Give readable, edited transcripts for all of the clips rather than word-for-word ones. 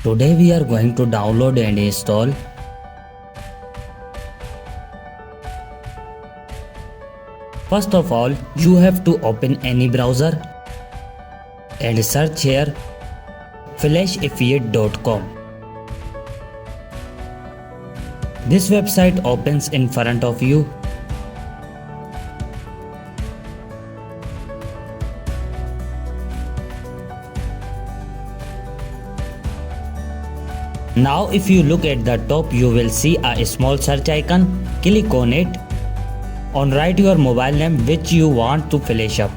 Today we are going to download and install First of all, you have to open any browser and search here flashaffiliate.com. This website opens in front of you. Now if you look at the top, you will see a small search icon. Click on it and write your mobile name which you want to flash up.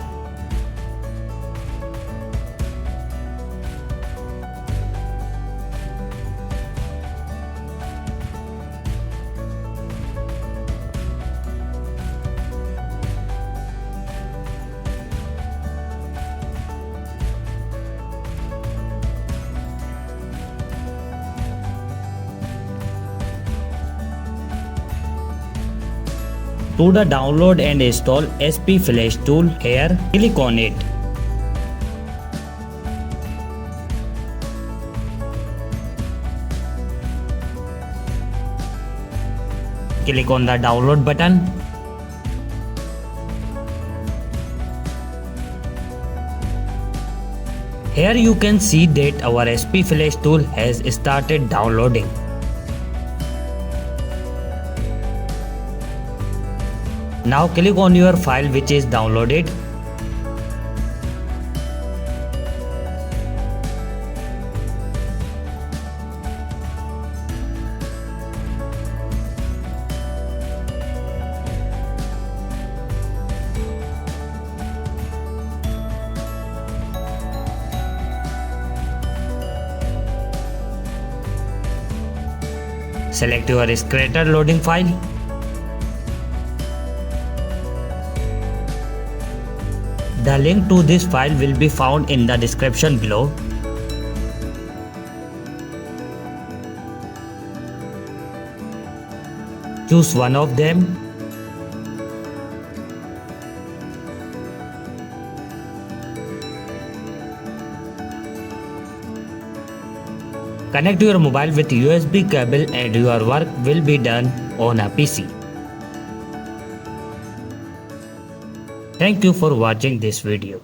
To the download and install SP Flash tool, here click on it. Click on the download button. Here you can see that our SP Flash tool has started downloading. Now click on your file which is downloaded. Select your creator loading file. The link to this file will be found in the description below. Choose one of them. Connect your mobile with USB cable and your work will be done on a PC. Thank you for watching this video.